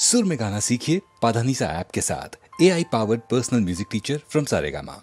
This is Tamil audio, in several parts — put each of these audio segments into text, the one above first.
सुर में गाना सीखिए पाधानीसा ऐप के साथ। AI powered personal music teacher from Saregama.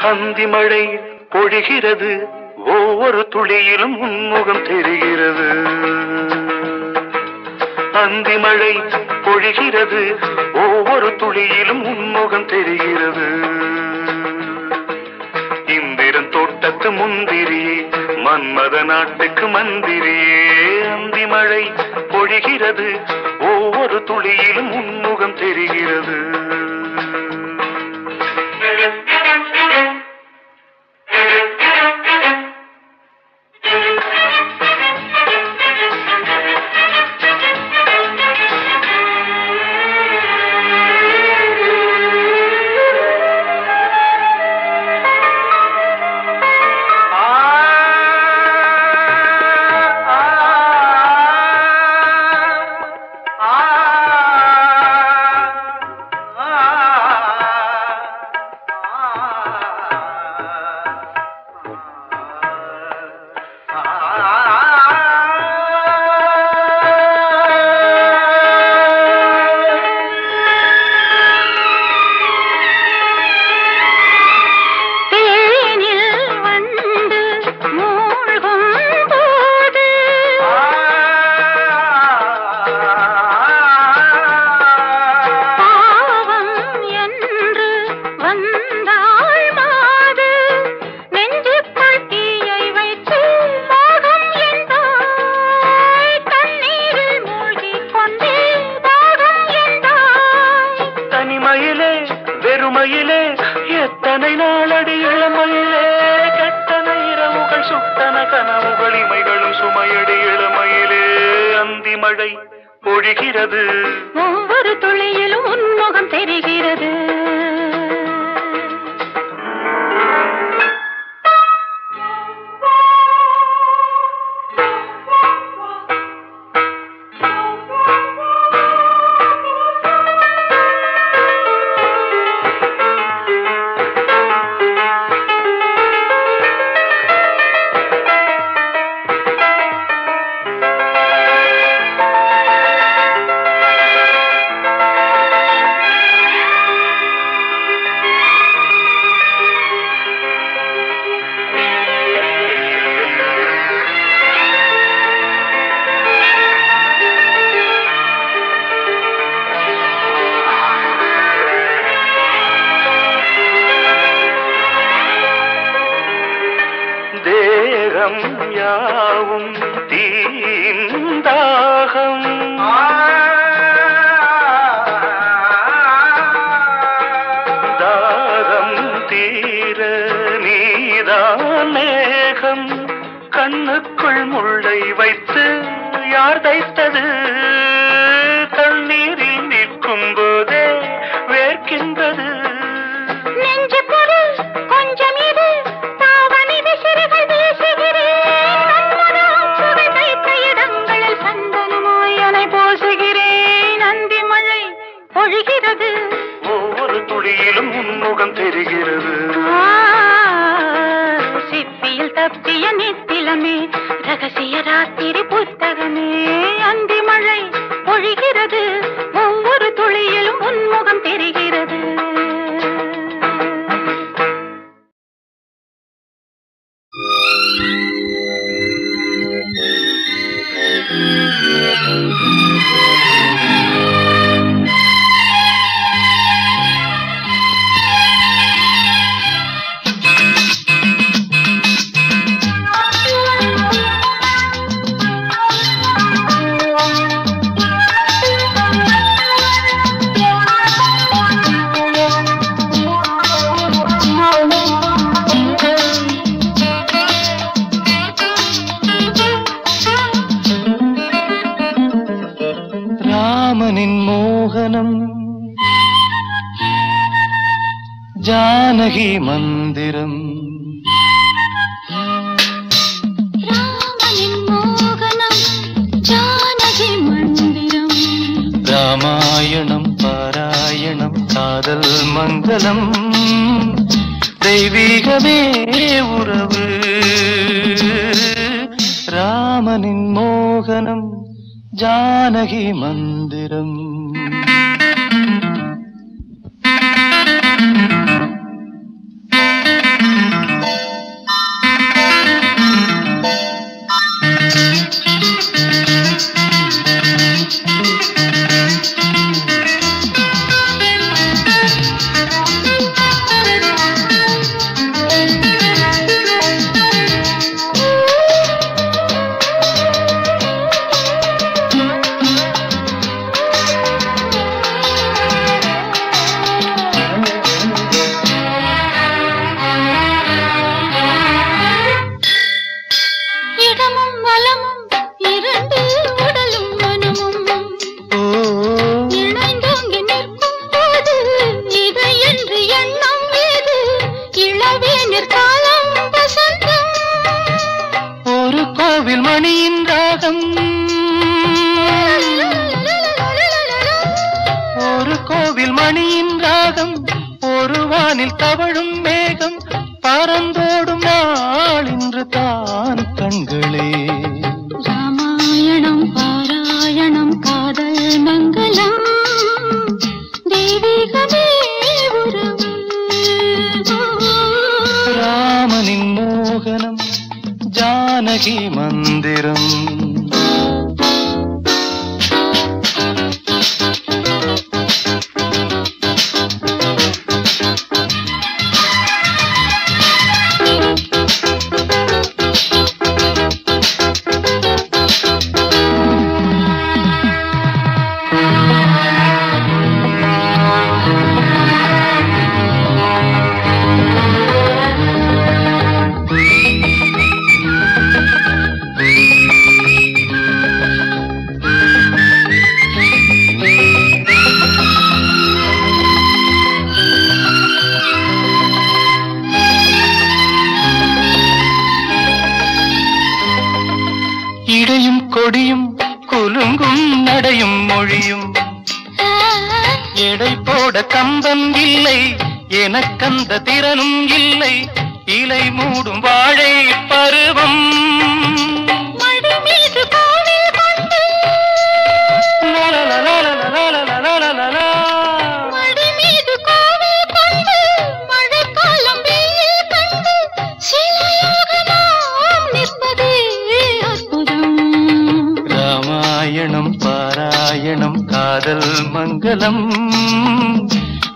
அந்தி மழை பொழிகிறது, ஒவ்வொரு துளியிலும் உன்முகம் தெரிகிறது. அந்தி மழை பொழிகிறது, ஒவ்வொரு துளியிலும் உன்முகம் தெரிகிறது. இந்திரன் தோட்டத்து முந்திரியே, மன்மத நாட்டுக்கு மந்திரியே. அந்தி மழை பொழிகிறது, ஒவ்வொரு துளியிலும் உன்முகம் தெரிகிறது. வெறுமையிலே எத்தனை நாளடி இளமையிலே, கெட்டன இரவுகள் சுட்டன கனவுகள் இமைகளும் சுமையடி இளமையிலே. அந்தி மழை பொழிகிறது, ஒவ்வொரு துளியிலும் உன்முகம் தெரிகிறது. தேகம் யாவும் தீந்தாகம், தாகம் தீர நீதான் மேகம். கண்ணுக்குள் முள்ளை வைத்து யார் தைத்தது, தண்ணீரில் நிற்கும் போதே வேர்க்கின்றது. நெஞ்சு பொருள் கொஞ்சம் இது, தாவணி விசிறிகள் வீசுகிறேன். சுவை தைத்த இடங்களில் சந்தனமாய் அலை போசுகிறேன். அந்தி மழை பொழிகிறது, ஒவ்வொரு துளியிலும் உன்முகம் தெரிகிறது. சிப்பியில் தப்பிய நித்திலமே, ரகசிய ராத்திரி புத்தகமே. அந்தி மழை பொழிகிறது, ஒவ்வொரு துளியிலும் உன்முகம் தெரிகிறது. ராமனின் மோகனம் ஜானகி மந்திரம் ராமனின் மோகனம் ஜானகி மந்திரம் ராமாயணம் பாராயணம் காதல் மங்களம் தெய்வீகமே உறவு ராமனின் மோகனம் ஜானகி மந்திரம்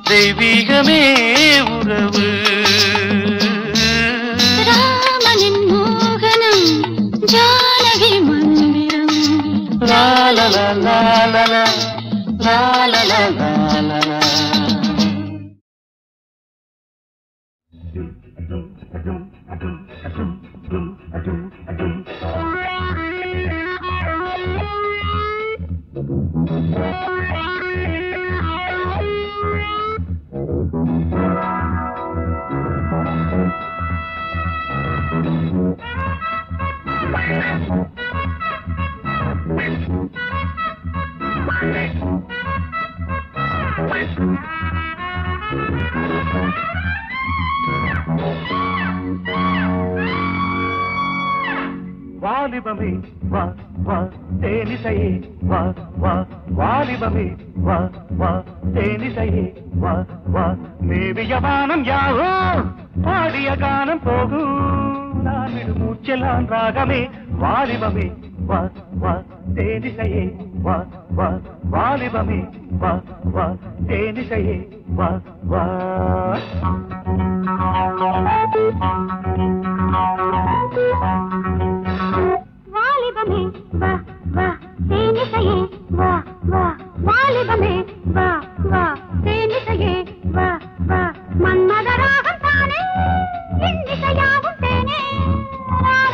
தெய்வீகமே உறவு ராமனின் மோகனம் ஜானகி மந்திரம் லா லா லா லா லா லா லா லா லா லா. வாலிபமே வா வா தேனிசையே வா வா வாலிபமே வா வா தேனிசையே வா வா மேவிய வானம் யாவோ பாடிய கானம் போகும் நான் விடு மூச்செல்லாம் ராகமே வாலிபமே வா வா தேனிசையே வா வா வாலிபமே வா வா தேனிசையே வா வா வாலிபமே வா வா தேனிசையே வா வா வாலிபமே வா வா தேனிசையே வா வா மன்மதராகம் தானே இன்னிசையாவும் தேனே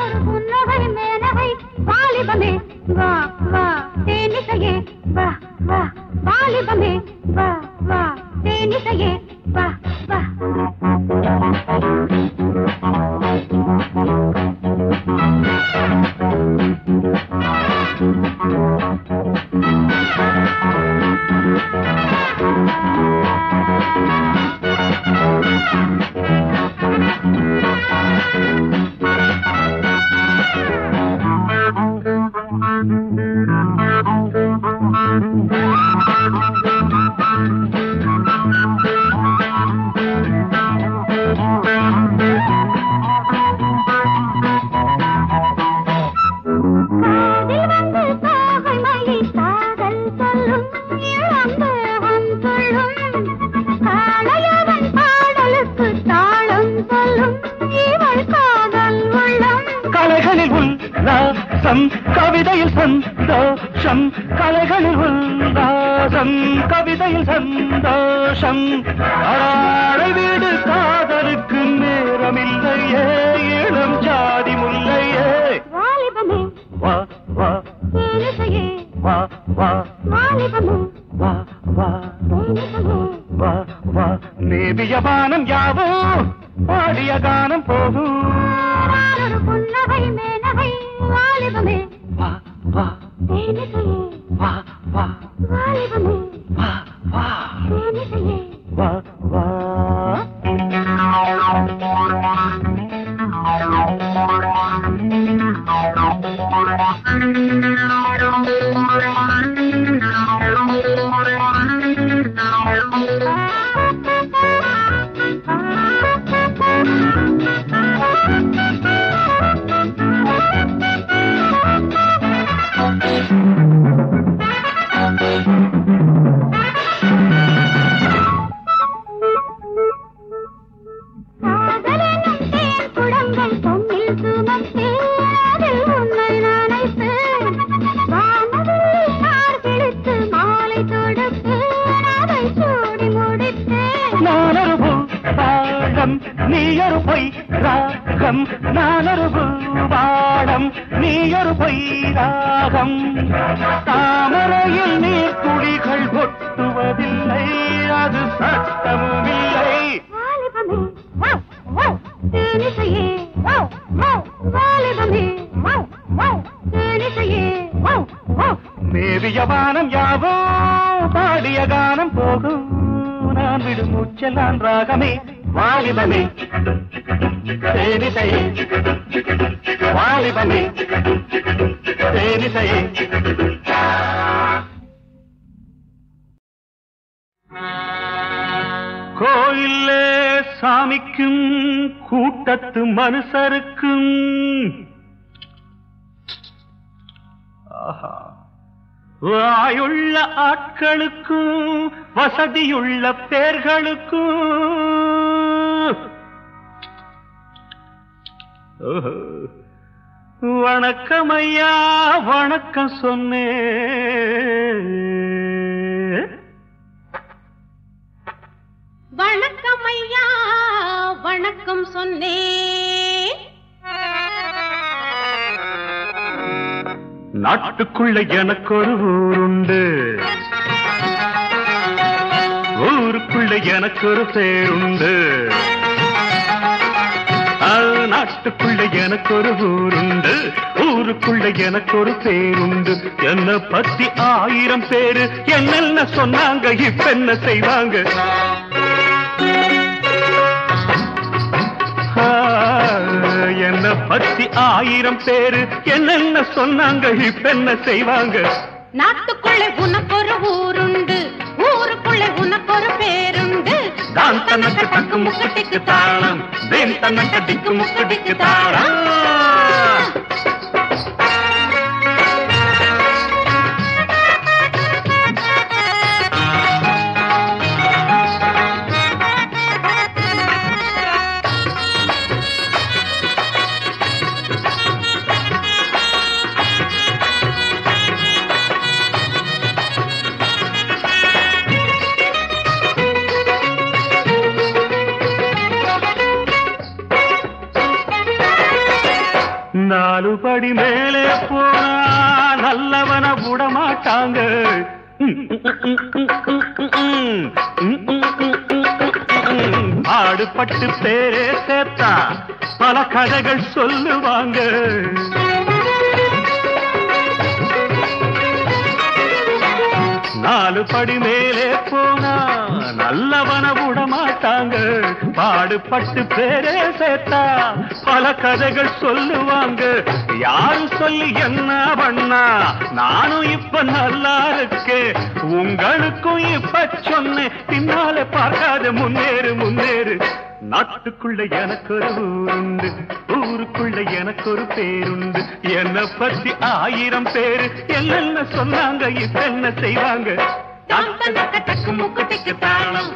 ஒரு புன்னகை மேனகை வாலிபமே வா வா தேனிசையே வா வா வாலிபமே வா வா தேனிசையே வா வா கவிதையில் சந்தோஷம் கலைகளில் உல்லாசம் கவிதையில் சந்தோஷம் அடாடை வீடு காதலுக்கு நேரமில்லையே இளம் ஜாதி முல்லையே வாலிபமே வா வா தேனிசையே வா வா வாலிபமே வா வா தேனிசையே வா வா நேபிய பானம் யாவோ பாடிய கானம் போகும் ஒரு புன்னகை மேனகை வாலிபமே வா வா தேனிசையே வா வா வாலிபமே வா வா தேனிசையே வா வா நீயொரு பொய் ராகம் நானொரு பாடம் நீயொரு பொய் ராகம் தாமரையில் நீர் துளிகள் கொட்டுவதில்லை அது சட்டமும் இல்லை தேனிசையே வாலிபமே தேனிசையே மேவிய வானம் யாவோ பாடிய கானம் போகும் நான் விடும் மூச்செல்லாம் ராகமே வாலிபமே தேனிசையே வாலிபமே தேனிசையே கோயிலே சாமிக்கும் கூட்டத்து மனுஷருக்கும் வாயுள்ள ஆட்களுக்கும் வசதியுள்ள பேர்களுக்கும் வணக்கம் ஐயா வணக்கம் சொன்னேன் வணக்கம் ஐயா வணக்கம் சொன்னேன் நாட்டுக்குள்ள எனக்கு ஒரு ஊருண்டு ஊருக்குள்ள எனக்கு ஒரு பேருண்டு நாட்டுக்குள்ள எனக்கு ஒரு ஊருண்டு ஊருக்குள்ள எனக்கு ஒரு பேருண்டு என்ன பத்தி 1000 பேரு என்னென்ன சொன்னாங்க இப்ப என்ன செய்வாங்க என்ன பத்தி 1000 பேரு என்னென்ன சொன்னாங்க இப்ப என்ன செய்வாங்க நாட்டுக்குள்ளே உனக்கு ஒரு ஊருண்டு ஊருக்குள்ளே உனக்கு ஒரு பேருண்டு தான் தனக்கு தக்கு முக்கட்டிக்கு தாளம் தேன் தனக்கு டிக்கு முக்கட்டிக்கு தாளம் நாலு படி மேலே போனா நல்லவன விட மாட்டாங்க ஆடுபட்டு பேரே சேர்த்தா பல கதைகள் சொல்லுவாங்க. நாலு படி மேலே போனா நல்லவன விட மாட்டாங்க. பாடுபட்டு பேரே சேர்த்தா பல கதைகள் சொல்லுவாங்க. யாரு சொல்லி என்ன பண்ணா நானும் இப்ப நல்லா இருக்கேன். உங்களுக்கும் இப்ப சொன்னேன் பின்னால பார்க்காத முன்னேறு முன்னேறு. நாட்டுக்குள்ள எனக்கு ஒரு ஊருண்டு, ஊருக்குள்ள எனக்கு ஒரு பேருண்டு. என்னை பத்தி 1000 பேரு என்னென்ன சொன்னாங்க இப்ப என்ன செய்வாங்க. டக்கு முக்குட்டிக்கு தாளம்,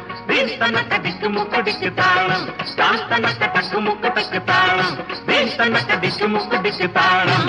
டக்கு முக்குட்டிக்கு தாளம், டக்கு முக்குட்டிக்கு தாளம், டக்கு முக்குட்டிக்கு தாளம்.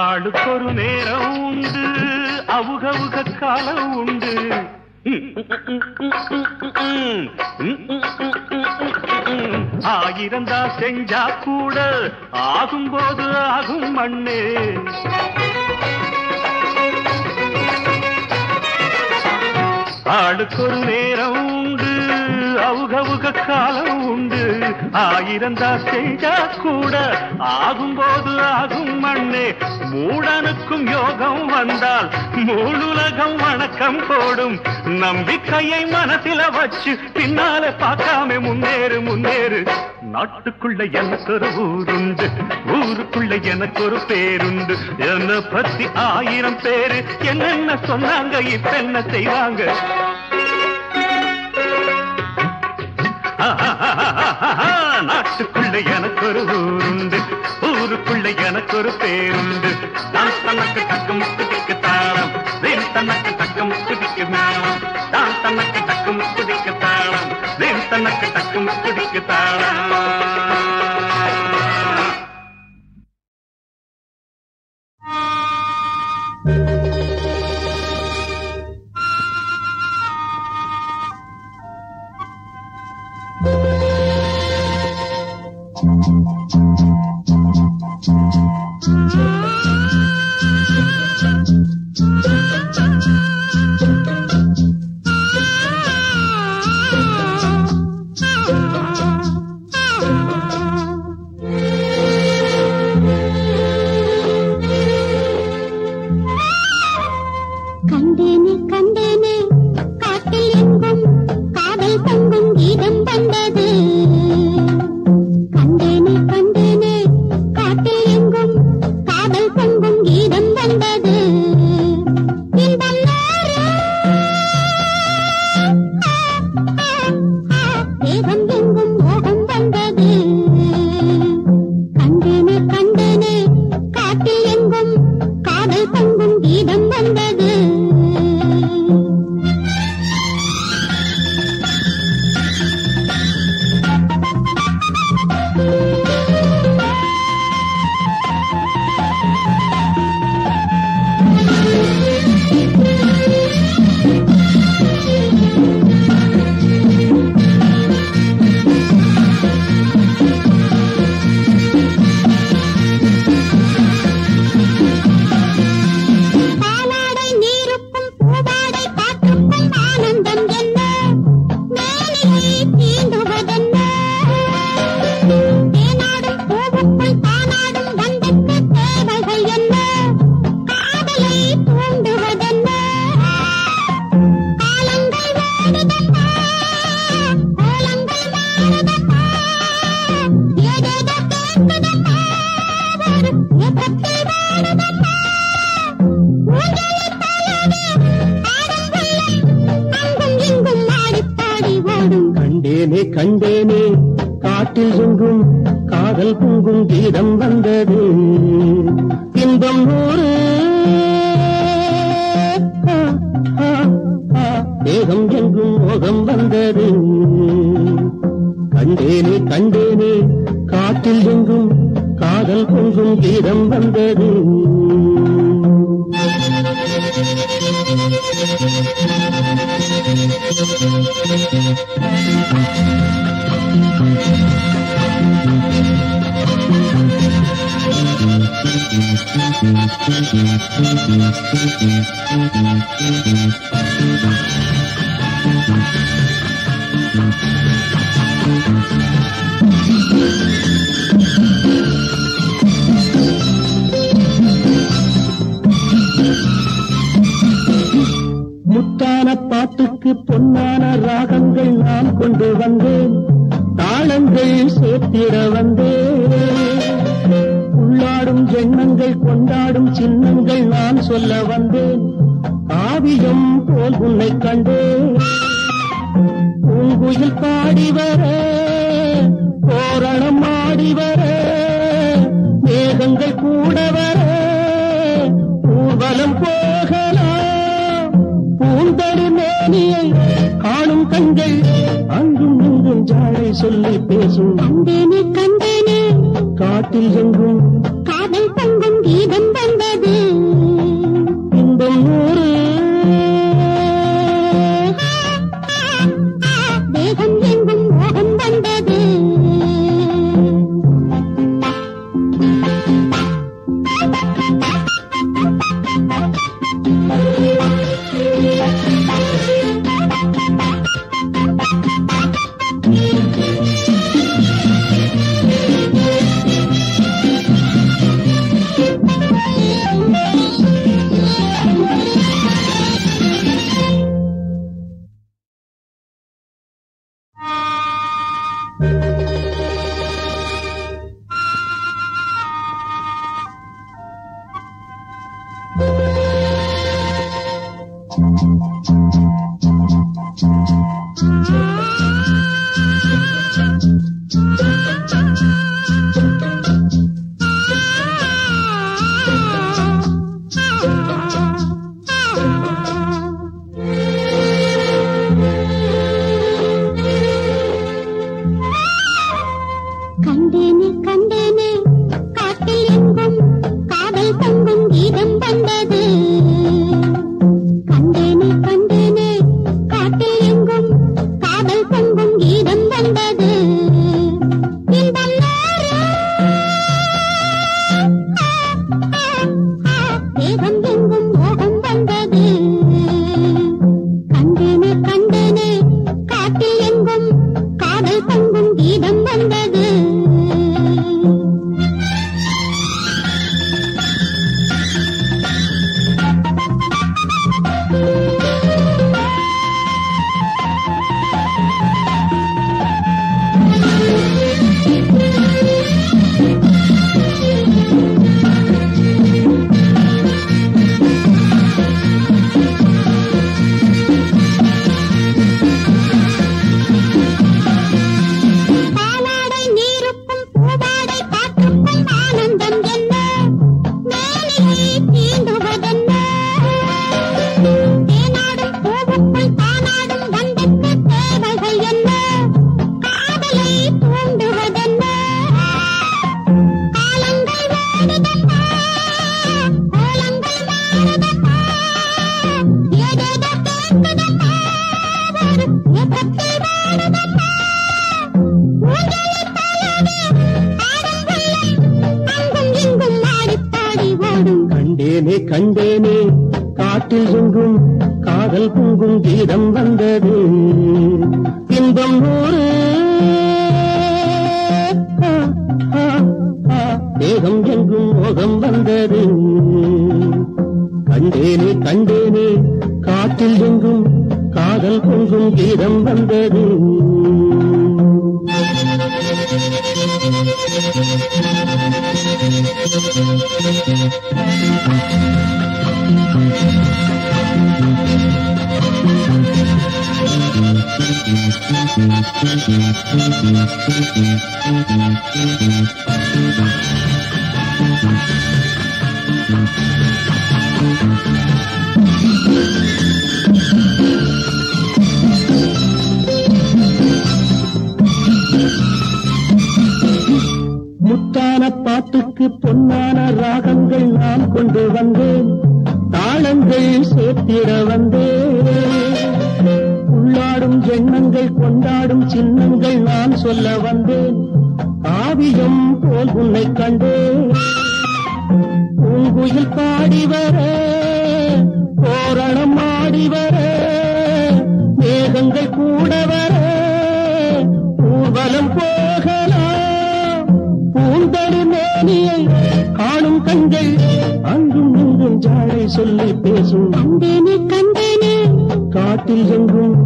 ஆளுக்கொரு நேரம் உண்டு, அவுகவுக காலம் உண்டு. ஆயிரந்தா செஞ்சா கூட ஆகும்போது ஆகும் மண்ணே. ஆளுக்கொரு நேரம் உண்டு, அவுகவுக காலம் உண்டு. ஆயிரந்தா செஞ்சா கூட ஆகும்போது ஆகும் மண்ணே. மூடனுக்கும் யோகம் வந்தால் மூணுலகம் வணக்கம் போடும். நம்பிக்கையை மனசில வச்சு பின்னால பார்க்காம முன்னேறு முன்னேறு. நாட்டுக்குள்ள எனக்கு ஒரு ஊருண்டு, ஊருக்குள்ள எனக்கு ஒரு பேருண்டு. என்னை பத்தி 1000 பேரு என்னென்ன சொன்னாங்க இப்ப என்ன செய்வாங்க. நாட்டுக்குள்ள எனக்கு ஒரு ஊருண்டு, ஊருக்குள்ள எனக்கு ஒரு பேருண்டு. நான் தனக்கு டக்கு முக்குதிக்கு தாளம், வேன் தனக்கு டக்கு முக்குதிக்கு தாளம். நான் தனக்கு டக்கு முக்குதிக்கு தாளம், வேன் தனக்கு டக்கு முக்குதிக்கு தாளம். கண்டேனே கண்டேனே காட்டில் எங்கும் காதல் பொங்கும் கீதம் வந்தது இன்பம் நூறு கண்டேனே காட்டில் எங்கும் காதல் பொங்கும் கீதம் வந்தது. முத்தான பாட்டுக்கு பொன்னான ராகங்கள் நான் கொண்டு வந்தேன், தாளங்கள் சேர்த்திட வந்தேன். உள்ளாடும் எண்ணங்கள் கொண்டாடும் சின்னங்கள் நான் சொல்ல வந்தேன், காவியம் போல் உன்னை கண்டேன். பூங்குயில் பாடி வர கோரணம் ஆடி வர மேகங்கள் கூட வர ஊர்வலம் போகலாம். பூந்தடி மேனியை காணும் கண்கள் அங்கும் இங்கும் ஜாடை சொல்லி பேசும். கண்டேனே கண்டேனே காட்டில் எங்கும் காதல் தங்கும் கீதம் வந்தது. இன்பம் நூறு தேகம் எங்கும் மோகம் வந்தது. கண்டேனே கண்டேனே காட்டில் எங்கும் காதல் தங்கும் கீதம் வந்தது. கண்டேனே கண்டேனே காட்டில் எங்கும் காதல் தங்கும் கீதம் வந்தது. இன்பம் நூறு தேகம் எங்கும் மோகம் வந்தது. கண்டேனே கண்டேனே காட்டில் எங்கும் காதல் தங்கும் கீதம் வந்தது. பாலாடை நீருக்கும் பூவாடை காற்றுக்கும் ஆனந்தம் என்ன, மேனியை தீண்டுவதென்ன. தேனாடும் பூவுக்குள் தானாடும் வண்டுக்கு தேவைகள் என்ன, காதலை தூண்டுவதென்ன. காலங்கள் ஓடுதப்பா, கோலங்கள் மாறுதப்பா, ஏதேதோ கேட்குதப்பா, ஒரு ஏக்கத்தில் வாடுதப்பா. ஊஞ்சலைப் போலவே ஆடும் உள்ளம் அங்கும் இங்கும் ஆடிப்பாடி ஓடும். கண்டேனே கண்டேனே காட்டில் எங்கும் காதல் பொங்கும் கீதம் வந்தது. இன்பம் நூறு தேகம் எங்கும் மோகம் வந்தது. கண்டேனே கண்டேனே காட்டில் எங்கும் காதல் பொங்கும் கீதம் வந்தது. முத்தான பாட்டுக்கு பொன்னான ராகங்கள் நான் கொண்டு வந்தேன், தாளங்கள் சேர்த்திட வந்தேன். உள்ளாடும் எண்ணங்கள் கொண்டாடும் சின்னங்கள் நான் சொல்ல வந்தேன், காவியம் போல் உன்னை கண்டேன். பூங்குயில் பாடி வர, தோரணம் ஆடி வர, மேகங்கள் கூட வர, ஊர்வலம் போகலாம். பூந்தரு மேனியை காணும் கண்கள் அங்கும் இங்கும் ஜாடை சொல்லி பேசும். கண்டேனே கண்டேனே காட்டில் எங்கும்